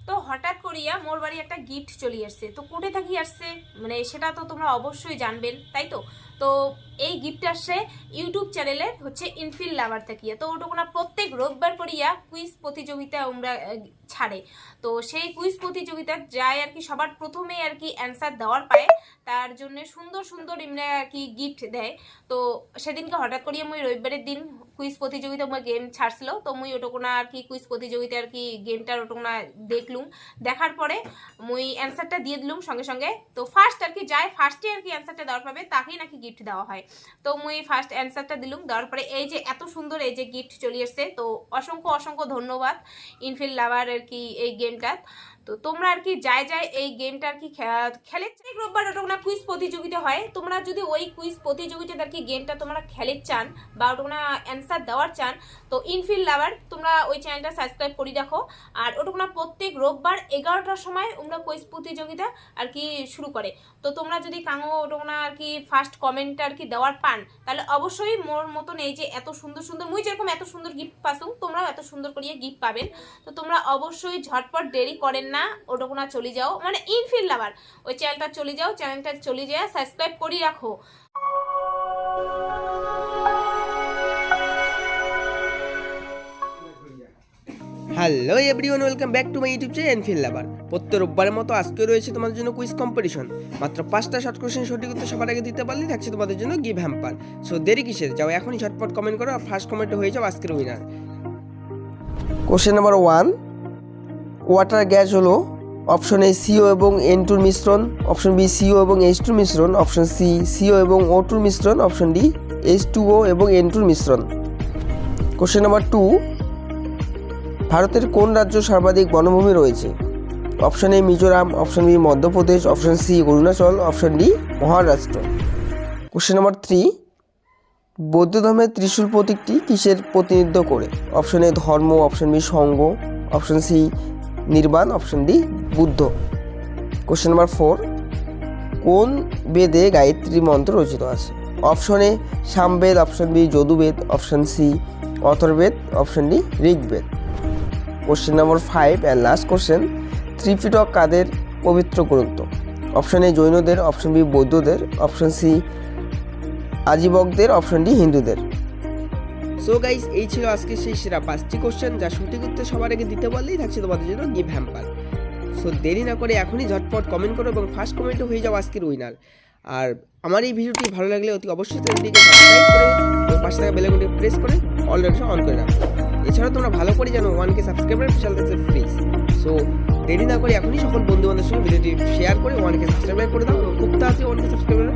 তো হঠাৎ করিয়া মোর বাড়ি একটা গিফট চলে আসছে। তো কোটে থাকি আসছে মানে সেটা তো তোমরা অবশ্যই জানবেন, তাই তো। তো এই গিফট আসছে ইউটিউব চ্যানেলের হচ্ছে ইনফিল লাভার থাকিয়া। তো ওটা প্রত্যেক রোববার করিয়া কুইজ প্রতিযোগিতা আমরা ছাড়ে। তো সেই কুইজ প্রতিযোগিতা যায় আর কি সবার প্রথমে আর কি অ্যান্সার দেওয়ার পায়, তার জন্য সুন্দর সুন্দর এমনি আর কি গিফট দেয়। তো সেদিনকে হঠাৎ করিয়া মুই রবিবারের দিন কুইজ প্রতিযোগিতা মুই গেম ছাড়ছিল। তো মুই ওটুকুনা আর কি কুইজ প্রতিযোগিতা আর কি গেমটার ওটুকুনা দেখলুম, দেখার পরে মুই অ্যান্সারটা দিয়ে দিলুম সঙ্গে সঙ্গে। তো ফার্স্ট আর কি যায় ফার্স্টে আর কি অ্যান্সারটা দেওয়ার পাবে তাকেই নাকি গিফট দেওয়া হয়। তো মুই ফার্স্ট অ্যান্সারটা দিলুম, দেওয়ার পরে এই যে এত সুন্দর এই যে গিফট চলে এসছে। তো অসংখ্য অসংখ্য ধন্যবাদ ইনফিল লাভার আর কি এই গেমটা। তো তোমরা আর কি যায় এই গেমটা আর কি খেলে রোববার ওটা কুইজ প্রতিযোগিতা হয়। তোমরা যদি ওই কুইজ প্রতিযোগিতাতে আর কি গেমটা তোমরা খেলে চান বা ওটা অ্যান্সার দেওয়ার চান, তো ইনফিল লাভার তোমরা ওই চ্যানেলটা সাবস্ক্রাইব করে রাখো। আর ওটা প্রত্যেক রোববার 11টার সময় তোমরা কুইজ প্রতিযোগিতা আর কি শুরু করে। তো তোমরা যদি কাঙো ওটা আর কি ফার্স্ট কমেন্টটা আর কি দেওয়ার পান, তাহলে অবশ্যই মোর মতন এই যে এত সুন্দর সুন্দর মুই যেরকম এত সুন্দর গিফট পাসুম তোমরাও এত সুন্দর করিয়ে গিফট পাবেন। তো তোমরা অবশ্যই ঝটপট দেরি করেন না, ওটা চলে যাও মানে ইনফিল লাভার ওই চ্যানেলটা চলে যাও, চ্যানেলটা চলে যায় সাবস্ক্রাইব করে রাখো। Hello everyone, welcome back to my YouTube channel infill lover. প্রত্যেক রোববারের মতো আজকে রয়েছে তোমাদের জন্য কুইজ কম্পিটিশন। মাত্র 5টা শর্ট কোশ্চেন সঠিক উত্তর সবার আগে দিতে পারলেই থাকছে তোমাদের জন্য গিভ হ্যাম্পার। সো দেরি কিসের, যাও এখনই ঝটপট কমেন্ট করো আর ফার্স্ট কমেন্টে হয়ে যাও আজকের winner. Question number 1, water gas হলো অপশন এ সিও এবং N2 মিশ্রণ, অপশন বি সিও এবং H2 মিশ্রণ, অপশন সি সিও এবং O2 মিশ্রণ, অপশন ডি H2O এবং N2 মিশ্রণ। কোশ্চেন নাম্বার 2, ভারতের কোন রাজ্য সর্বাধিক বনভূমি রয়েছে? Option A Mizoram, option B Madhya Pradesh, option C Arunachal, option D Maharashtra. Question number 3, বৌদ্ধ ধর্মের ত্রিশূল প্রতীকটি কিসের প্রতিনিধিত্ব করে? অপশন এ ধর্ম, অপশন বি সঙ্ঘ, অপশন সি নির্বাণ, option D Buddha. Question number 4, কোন বেদে গায়ত্রী মন্ত্র রচিত আছে? Option A Samaveda, option B যদুবেদ, option C Atharvaveda, option D Rigveda. Question number 5 and last question, Tripitaka কাদের পবিত্র গ্রন্থ? অপশন এ জৈনদের, অপশন বি বৌদ্ধদের, অপশন সি আজীবকদের, অপশন ডি হিন্দুদের। সো গাইস, এই ছিল আজকে সেই সেরা 5টি কোশ্চেন যা সঠিক উত্তর সবার আগে দিতে পারলেই থাকছে তোমাদের জন্য গিভ হ্যাম্পার। সো দেরি না করে এখনই ঝটপট কমেন্ট করো এবং ফার্স্ট কমেন্টে হয়ে যাও আজকের উইনার। আর আমার এই ভিডিওটি ভালো লাগলে অতি অবশ্যই চ্যানেলটিকে সাবস্ক্রাইব করে এবং পাশে থাকা বেল আইকনটি প্রেস করে অল নোটিফিকেশন অন করে রাখো। এছাড়াও তোমরা ভালো করে জানো 1K সাবস্ক্রাইবার স্পেশাল থাকছে ফ্রি। সো দেরি না করে এখনই সকল বন্ধু বান্ধবের সঙ্গে ভিডিওটি শেয়ার করে 1K সাবস্ক্রাইবার করে দাও এবং খুব তাড়াতাড়ি 1K সাবস্ক্রাইবার